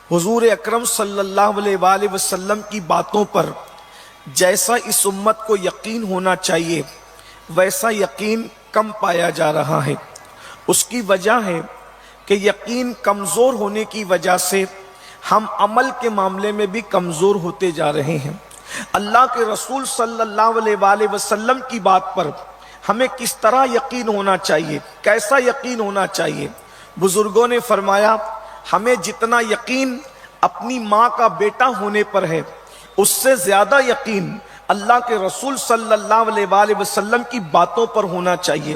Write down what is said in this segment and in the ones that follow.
حضور اکرم صلی اللہ علیہ وآلہ وسلم کی باتوں پر جیسا اس امت کو یقین ہونا چاہیے ویسا یقین کم پایا جا رہا ہے۔ اس کی وجہ ہے کہ یقین کمزور ہونے کی وجہ سے ہم عمل کے معاملے میں بھی کمزور ہوتے جا رہے ہیں۔ اللہ کے رسول صلی اللہ علیہ وآلہ وسلم کی بات پر ہمیں کس طرح یقین ہونا چاہیے، کیسا یقین ہونا چاہیے؟ بزرگوں نے فرمایا ہمیں جتنا یقین اپنی ماں کا بیٹا ہونے پر ہے اس سے زیادہ یقین اللہ کے رسول صلی اللہ علیہ وآلہ وسلم کی باتوں پر ہونا چاہیے۔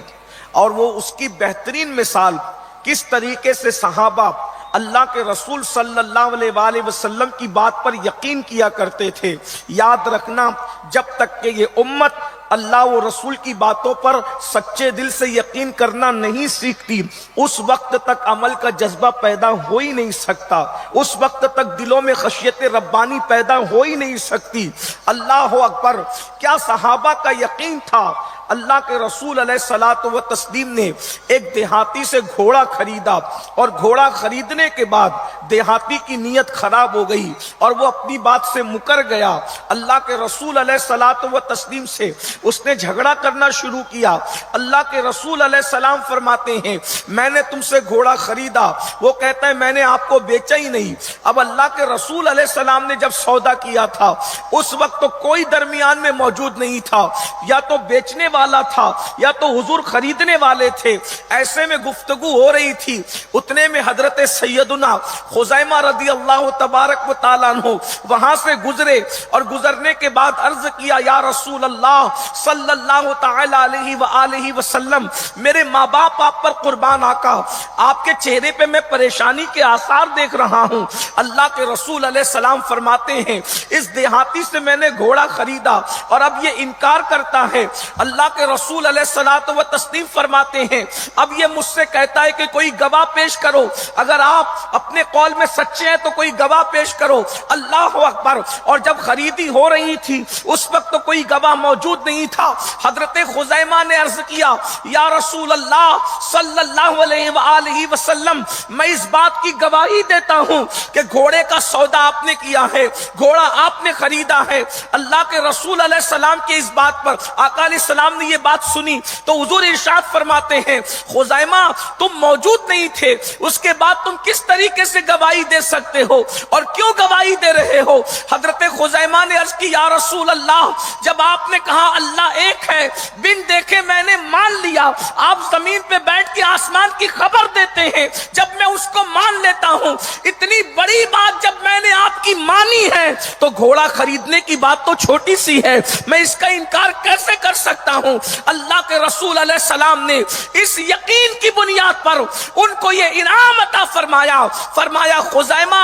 اور وہ اس کی بہترین مثال کس طریقے سے صحابہ اللہ کے رسول صلی اللہ علیہ وآلہ وسلم کی بات پر یقین کیا کرتے تھے۔ یاد رکھنا، جب تک کہ یہ امت اللہ و رسول کی باتوں پر سچے دل سے یقین کرنا نہیں سیکھتی، اس وقت تک عمل کا جذبہ پیدا ہو ہی نہیں سکتا، اس وقت تک دلوں میں خشیت ربانی پیدا ہو ہی نہیں سکتی۔ اللہ اکبر! کیا صحابہ کا یقین تھا! اللہ کے رسول علیہ الصلوۃ والتسلیم نے ایک دیہاتی سے گھوڑا خریدا، اور گھوڑا خریدنے کے بعد دیہاتی کی نیت خراب ہو گئی اور وہ اپنی بات سے مکر گیا۔ اللہ کے رسول علیہ الصلوۃ والتسلیم سے اس نے جھگڑا کرنا شروع کیا۔ اللہ کے رسول علیہ السلام فرماتے ہیں میں نے تم سے گھوڑا خریدا، وہ کہتا ہے میں نے آپ کو بیچا ہی نہیں۔ اب اللہ کے رسول علیہ السلام نے جب سودا کیا تھا اس وقت تو کوئی درمیان میں موجود نہیں تھا، یا تو بیچنے والا تھا یا تو حضور خریدنے والے تھے۔ ایسے میں گفتگو ہو رہی تھی، اتنے میں حضرت سیدنا خزیمہ رضی اللہ تبارک و تعالیٰ عنہ وہاں سے گزرے، اور گزرنے کے بعد عرض کیا یا رسول اللہ صلی اللہ تعالی علیہ وآلہ وسلم، میرے ماں باپ آپ پر قربان آقا، آپ کے چہرے پہ میں پریشانی کے آثار دیکھ رہا ہوں۔ اللہ کے رسول علیہ السلام فرماتے ہیں اس دیہاتی سے میں نے گھوڑا خریدا اور اب یہ انکار کرتا ہے۔ اللہ کے رسول علیہ الصلوۃ والتسلیم فرماتے ہیں اب یہ مجھ سے کہتا ہے کہ کوئی گواہ پیش کرو، اگر آپ اپنے قول میں سچے ہیں تو کوئی گواہ پیش کرو۔ اللہ اکبر! اور جب خریدی ہو رہی تھی اس وقت تو کوئی گواہ موجود نہیں تھا۔ حضرت خزیمہ نے عرض کیا یا رسول اللہ صلی اللہ علیہ وآلہ وسلم، میں اس بات کی گواہی دیتا ہوں کہ گھوڑے کا سودا آپ نے کیا ہے، گھوڑا آپ نے خریدا ہے۔ اللہ کے رسول علیہ السلام کی اس بات پر آقا علیہ السلام نے یہ بات سنی تو حضور ارشاد فرماتے ہیں خزیمہ تم موجود نہیں تھے، اس کے بعد تم کس طریقے سے گواہی دے سکتے ہو اور کیوں گواہی دے رہے ہو؟ حضرت خزیمہ نے عرض کی یا رسول اللہ، جب آپ نے کہا اللہ ایک ہے، بن دیکھے میں نے مان لیا۔ آپ زمین پہ بیٹھ کے آسمان کی خبر دیتے ہیں، جب میں اس کو مان لیتا ہوں، اتنی بڑی بات جب میں نے آپ کی مانی ہے تو گھوڑا خریدنے کی بات تو چھوٹی سی ہے، میں اس کا انکار کیسے کر سکتا ہوں؟ اللہ کے رسول علیہ السلام نے اس یقین کی بنیاد پر ان کو یہ انعام عطا فرمایا، فرمایا خزیمہ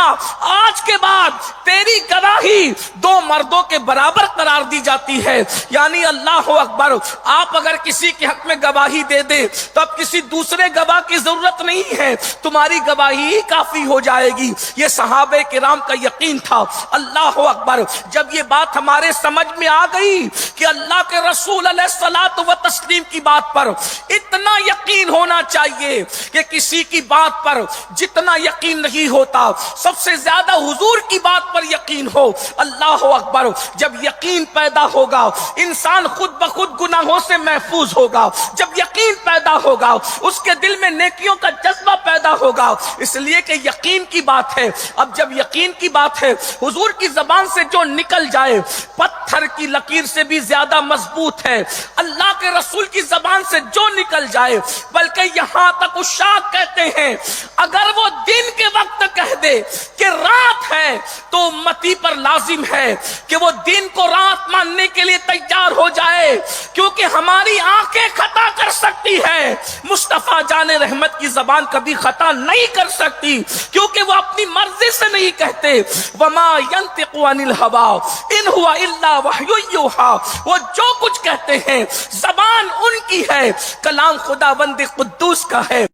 آج کے بعد تیری گواہی دو مردوں کے برابر قرار دی جاتی ہے۔ یعنی اللہ اکبر! آپ اگر کسی کے حق میں گواہی دے دیں تو اب کسی دوسرے گواہ کی ضرورت نہیں ہے، تمہاری گواہی ہی کافی ہو جائے گی۔ یہ صحابہ کرام کا یقین تھا۔ اللہ اکبر! جب یہ بات ہمارے سمجھ میں آ گئی کہ اللہ کے رسول علیہ الصلوۃ والتسلیم کی بات پر اتنا یقین ہونا چاہیے کہ کسی کی بات پر جتنا یقین نہیں ہوتا سب سے زیادہ حضور کی بات پر یقین ہو۔ اللہ اکبر! جب یقین پیدا ہوگا انسان خود بخود گناہوں سے محفوظ ہوگا، جب یقین پیدا ہوگا اس کے دل میں نیکیوں کا جذبہ پیدا ہوگا، اس لیے کہ یقین کی بات ہے۔ اب جب یقین کی بات ہے، حضور کی زبان سے جو نکل جائے پتھر کی لکیر سے بھی زیادہ مضبوط ہے۔ اللہ کے رسول کی زبان سے جو نکل جائے، بلکہ یہاں تک عشاق کہتے ہیں اگر وہ دن کے وقت کہہ دے کہ رات ہے تو امتی پر لازم ہے کہ وہ دن کو رات ماننے کے لیے تیار ہو جائے، کیونکہ ہماری آنکھیں خطا کر سکتی ہیں، مصطفیٰ جان رحمت کی زبان کبھی خطا نہیں کر سکتی کیونکہ وہ اپنی مرضی سے نہیں کہتے۔ وما ينطق عن الهوى ان هو الا وحی یوحی، وہ جو کچھ کہتے ہیں زبان ان کی ہے، کلام خداوند قدوس کا ہے۔